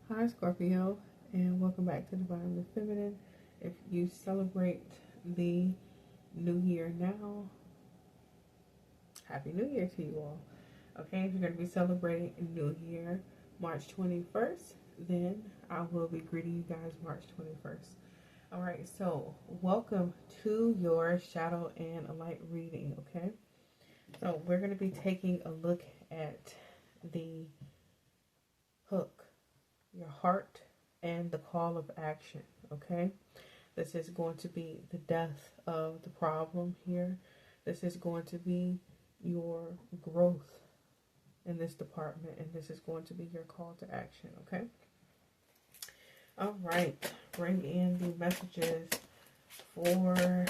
Hi Scorpio, and welcome back to Divinely Feminine. If you celebrate the new year now, Happy New Year to you all. Okay, if you're going to be celebrating a new year March 21st, then I will be greeting you guys March 21st. All right, so welcome to your shadow and light reading. Okay, so we're going to be taking a look at the hook, your heart, and the call of action. Okay, this is going to be the death of the problem here. This is going to be your growth in this department, and this is going to be your call to action. Okay, all right, bring in the messages for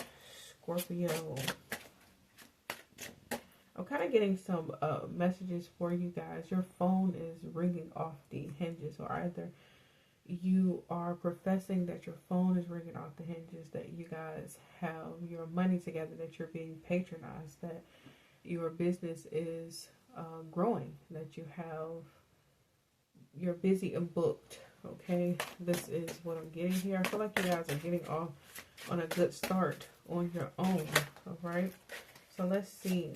Scorpio. I'm kind of getting some messages for you guys. Your phone is ringing off the hinges, or either you are professing that your phone is ringing off the hinges, that you guys have your money together, that you're being patronized, that your business is growing, that you're busy and booked. Okay, this is what I'm getting here. I feel like you guys are getting off on a good start on your own. All right, so let's see.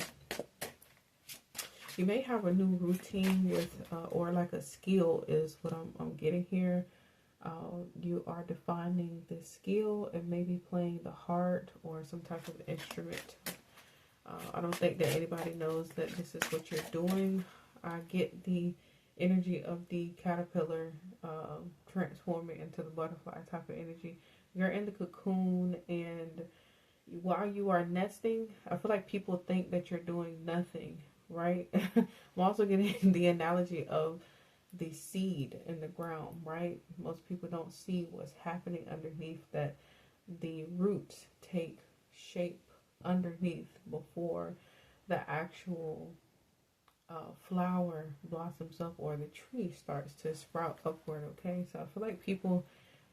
You may have a new routine with, or like a skill is what I'm getting here. You are defining this skill and maybe playing the harp or some type of instrument. I don't think that anybody knows that this is what you're doing. I get the energy of the caterpillar transforming into the butterfly type of energy. You're in the cocoon, and while you are nesting, I feel like people think that you're doing nothing, right? I'm also getting the analogy of the seed in the ground, right? Most people don't see what's happening underneath, that the roots take shape underneath before the actual flower blossoms up or the tree starts to sprout upward. Okay, so I feel like people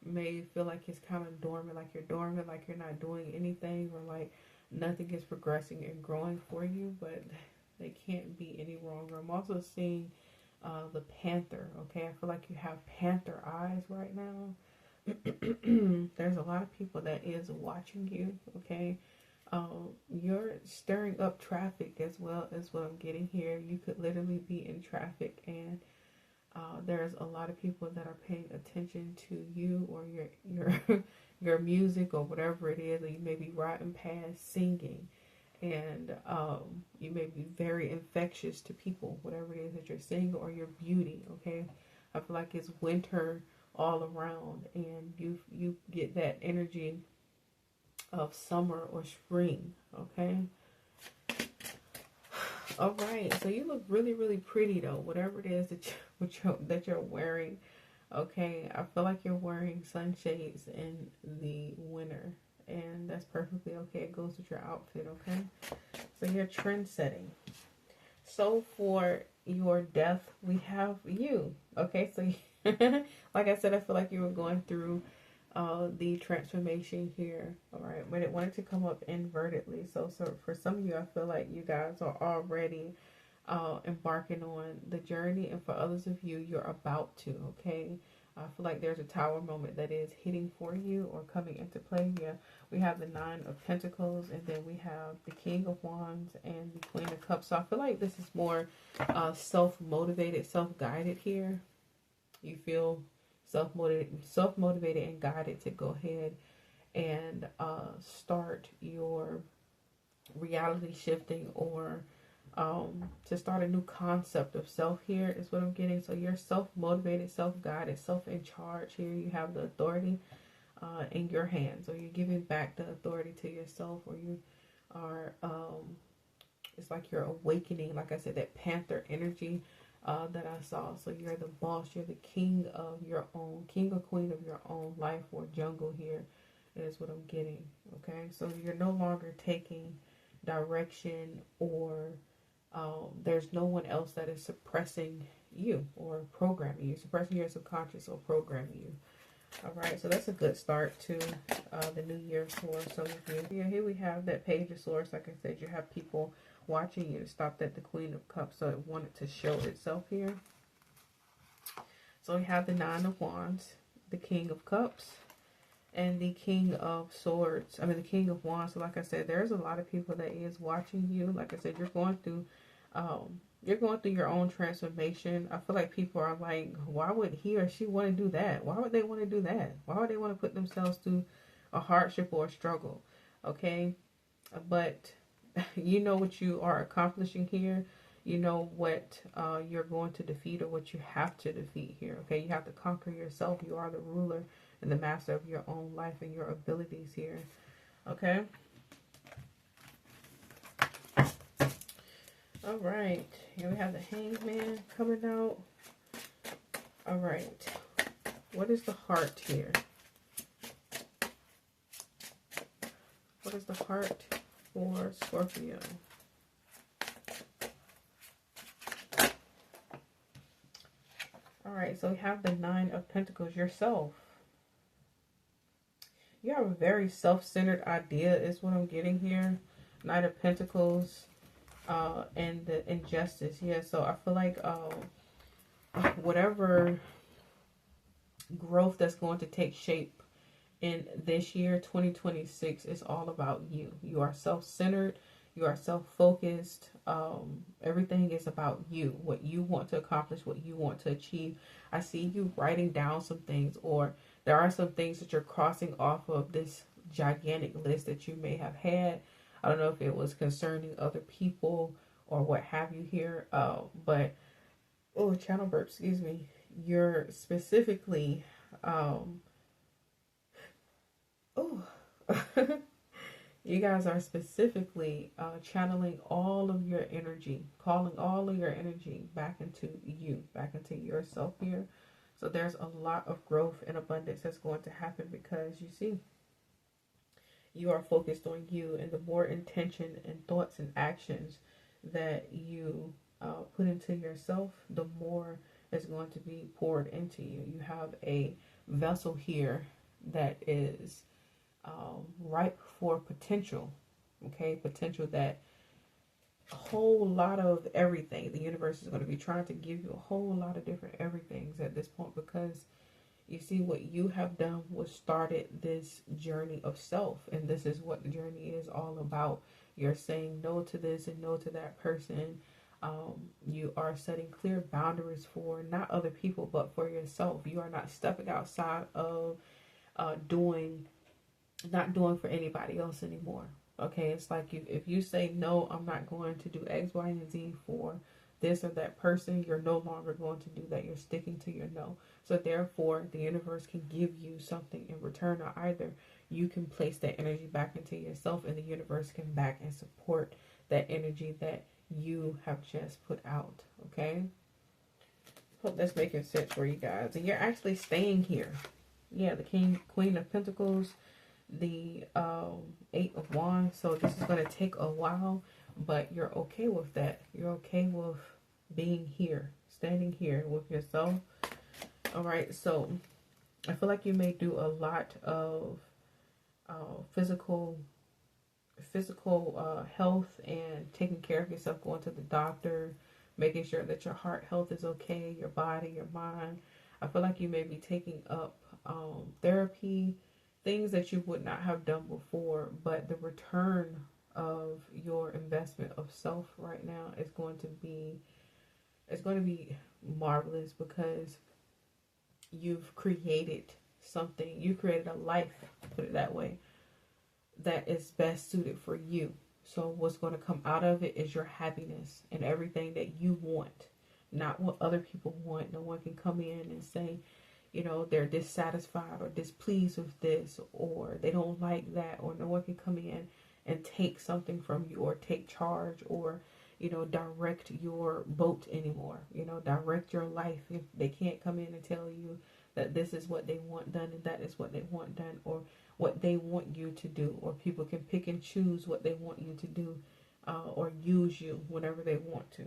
may feel like it's kind of dormant, like you're dormant, like you're not doing anything, or like nothing is progressing and growing for you, but they can't be any wronger. I'm also seeing the panther. Okay, I feel like you have panther eyes right now. There's a lot of people that is watching you. Okay, you're stirring up traffic as well, as what I'm getting here. You could literally be in traffic, and there's a lot of people that are paying attention to you or your your music or whatever it is. Or you may be riding past singing, and you may be very infectious to people, whatever it is that you're singing, or your beauty. Okay, I feel like it's winter all around, and you get that energy of summer or spring. Okay, all right, so you look really, really pretty though, whatever it is that you're wearing. Okay, I feel like you're wearing sunshades in the winter, and that's perfectly okay. It goes with your outfit. Okay, so you're trend setting. So for your death, we have you. Okay, so like I said, I feel like you were going through the transformation here. All right, but it wanted to come up invertedly. So for some of you, I feel like you guys are already embarking on the journey, and for others of you, you're about to. Okay, I feel like there's a tower moment that is hitting for you or coming into play. Yeah, we have the Nine of Pentacles, and then we have the King of Wands and the Queen of Cups. So I feel like this is more self-motivated, self-guided here. You feel self-motivated and guided to go ahead and start your reality shifting, or to start a new concept of self here is what I'm getting. So you're self-motivated, self-guided, self-in charge here. You have the authority in your hands, or you're giving back the authority to yourself, or you are it's like you're awakening, like I said, that panther energy that I saw. So you're the boss, you're the king of your own, king or queen of your own life or jungle here is what I'm getting. Okay, so you're no longer taking direction, or there's no one else that is suppressing you or programming you, suppressing your subconscious or programming you. All right, so that's a good start to the new year for some of you. Yeah, here we have that Page of Swords. Like I said, you have people watching you. It stopped at the Queen of Cups, so it wanted to show itself here. So we have the Nine of Wands, the King of Cups, and the King of Swords. I mean, the King of Wands. So like I said, there's a lot of people that is watching you. Like I said, you're going through your own transformation. I feel like people are like, why would he or she want to do that? Why would they want to do that? Why would they want to put themselves through a hardship or a struggle? Okay. But you know what you are accomplishing here. You know what you're going to defeat, or what you have to defeat here. Okay. You have to conquer yourself. You are the ruler and the master of your own life and your abilities here. Okay. All right. Here we have the Hangman coming out. All right. What is the heart here? What is the heart for Scorpio? All right. So we have the Nine of Pentacles, yourself. You have a very self-centered idea is what I'm getting here. Knight of Pentacles and the injustice. Yeah, so I feel like whatever growth that's going to take shape in this year, 2026, is all about you. You are self-centered. You are self-focused. Everything is about you, what you want to accomplish, what you want to achieve. I see you writing down some things, or there are some things that you're crossing off of this gigantic list that you may have had. I don't know if it was concerning other people or what have you here. But, oh, channel burp, excuse me. You're specifically, you guys are specifically channeling all of your energy, calling all of your energy back into you, back into yourself here. So there's a lot of growth and abundance that's going to happen, because you see, you are focused on you, and the more intention and thoughts and actions that you put into yourself, the more is going to be poured into you. You have a vessel here that is ripe for potential. Okay, potential that a whole lot of everything. The universe is going to be trying to give you a whole lot of different everythings at this point, because you see, what you have done was started this journey of self, and this is what the journey is all about. You're saying no to this and no to that person. You are setting clear boundaries for not other people, but for yourself. You are not stepping outside of not doing for anybody else anymore. Okay, it's like if you say no, I'm not going to do X, Y, and Z for this or that person, you're no longer going to do that. You're sticking to your no. So therefore, the universe can give you something in return, or either you can place that energy back into yourself, and the universe can back and support that energy that you have just put out. Okay, hope that's making sense for you guys. And you're actually staying here. Yeah, the Queen of Pentacles, the Eight of Wands. So this is going to take a while, but you're okay with that. You're okay with being here, standing here with yourself. All right, so I feel like you may do a lot of physical health and taking care of yourself, going to the doctor, making sure that your heart health is okay, your body, your mind. I feel like you may be taking up therapy, things that you would not have done before, but the return of your investment of self right now is going to be marvelous, because you've created something. You created a life, put it that way, that is best suited for you. So what's going to come out of it is your happiness and everything that you want, not what other people want. No one can come in and say, you know, they're dissatisfied or displeased with this, or they don't like that, or no one can come in and take something from you, or take charge, or, you know, direct your boat anymore, you know, direct your life. If they can't come in and tell you that this is what they want done and that is what they want done, or what they want you to do, or people can pick and choose what they want you to do, or use you whenever they want to.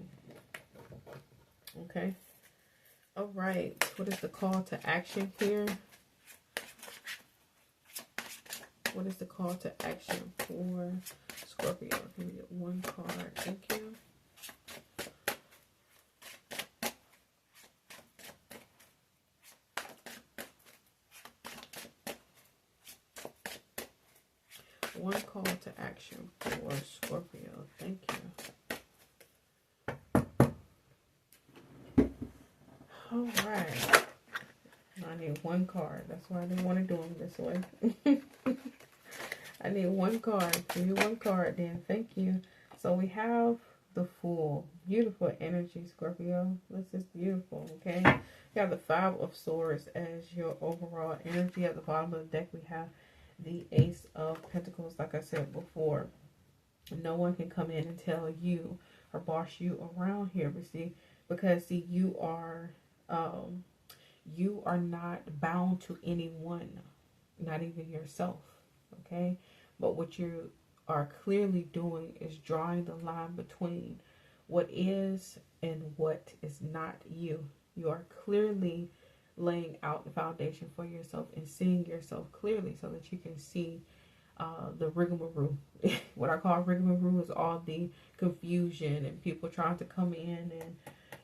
Okay. All right. What is the call to action here? What is the call to action for Scorpio? Can we get one card? Thank you. One call to action for Scorpio. Thank you. All right. I need one card. That's why I didn't want to do them this way. I need one card. Give me one card then. Thank you. So we have the Fool. Beautiful energy, Scorpio. This is beautiful, okay? You have the Five of Swords as your overall energy. At the bottom of the deck, we have the Ace of Pentacles. Like I said before, no one can come in and tell you or boss you around here. But see, because see, you are not bound to anyone, not even yourself, okay? But what you are clearly doing is drawing the line between what is and what is not you. You are clearly laying out the foundation for yourself and seeing yourself clearly so that you can see the rigmarole. What I call rigmarole is all the confusion and people trying to come in and,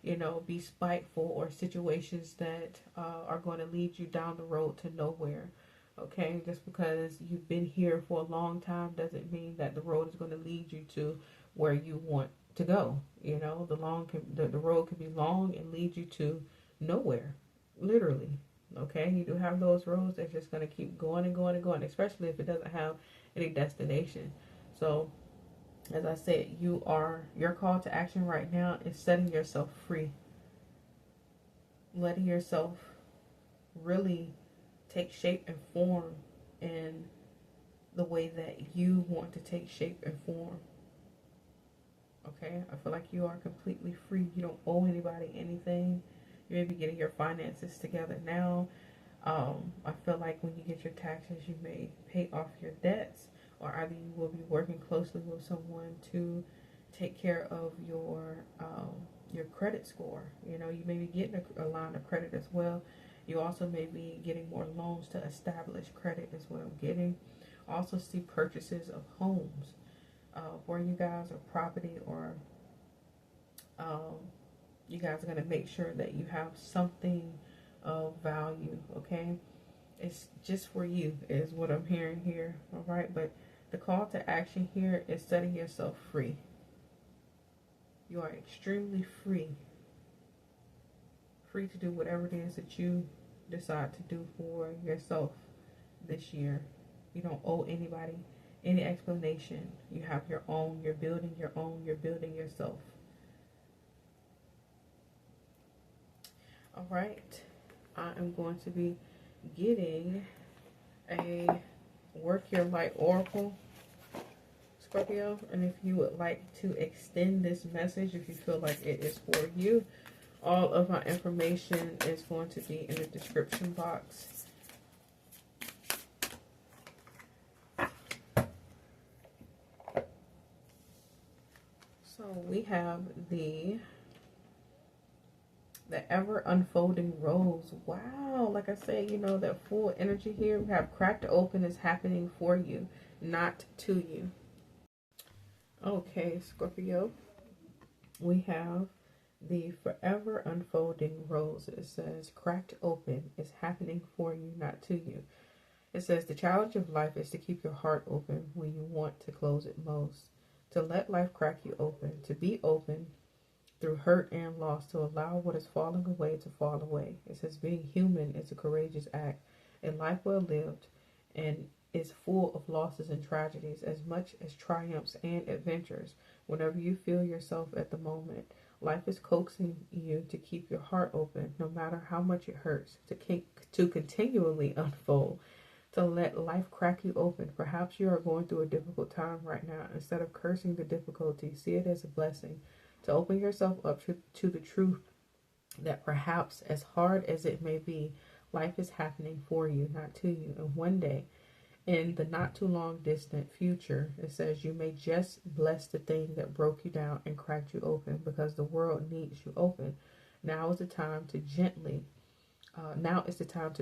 you know, be spiteful, or situations that are going to lead you down the road to nowhere. Okay, just because you've been here for a long time doesn't mean that the road is going to lead you to where you want to go. You know, the road can be long and lead you to nowhere, literally. Okay, you do have those roads that's just going to keep going and going and going, especially if it doesn't have any destination. So, as I said, your call to action right now is setting yourself free, letting yourself really take shape and form in the way that you want to take shape and form. Okay, I feel like you are completely free. You don't owe anybody anything. You may be getting your finances together now. I feel like when you get your taxes, you may pay off your debts, or either you will be working closely with someone to take care of your credit score. You know, you may be getting a line of credit as well. You also may be getting more loans to establish credit as well. Also see purchases of homes where you guys are property, or you guys are going to make sure that you have something of value, okay? It's just for you is what I'm hearing here, all right? But the call to action here is setting yourself free. You are extremely free. Free to do whatever it is that you decide to do for yourself this year. You don't owe anybody any explanation. You have your own. You're building your own. You're building yourself. All right. I am going to be getting a Work Your Light Oracle, Scorpio. And if you would like to extend this message, if you feel like it is for you, all of my information is going to be in the description box. So we have the ever unfolding rose. Wow, like I said, you know, that full energy here. We have cracked open is happening for you, not to you. Okay, Scorpio. We have the forever unfolding rose. It says cracked open is happening for you, not to you. It says the challenge of life is to keep your heart open when you want to close it most. To let life crack you open. To be open through hurt and loss. To allow what is falling away to fall away. It says being human is a courageous act. A life well lived and is full of losses and tragedies as much as triumphs and adventures. Whenever you feel yourself at the moment, life is coaxing you to keep your heart open, no matter how much it hurts, to continually unfold, to let life crack you open. Perhaps you are going through a difficult time right now. Instead of cursing the difficulty, see it as a blessing, to open yourself up to the truth that perhaps, as hard as it may be, life is happening for you, not to you. And one day, in the not too long distant future, it says you may just bless the thing that broke you down and cracked you open, because the world needs you open. Now is the time to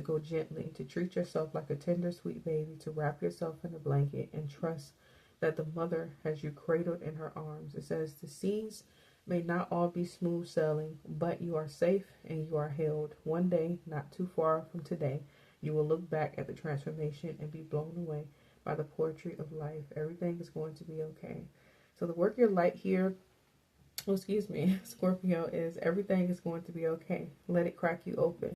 go gently, to treat yourself like a tender, sweet baby, to wrap yourself in a blanket and trust that the mother has you cradled in her arms. It says the seas may not all be smooth sailing, but you are safe and you are held. One day, not too far from today, you will look back at the transformation and be blown away by the poetry of life. Everything is going to be okay. So the work your light here, oh, excuse me, Scorpio, is everything is going to be okay. Let it crack you open.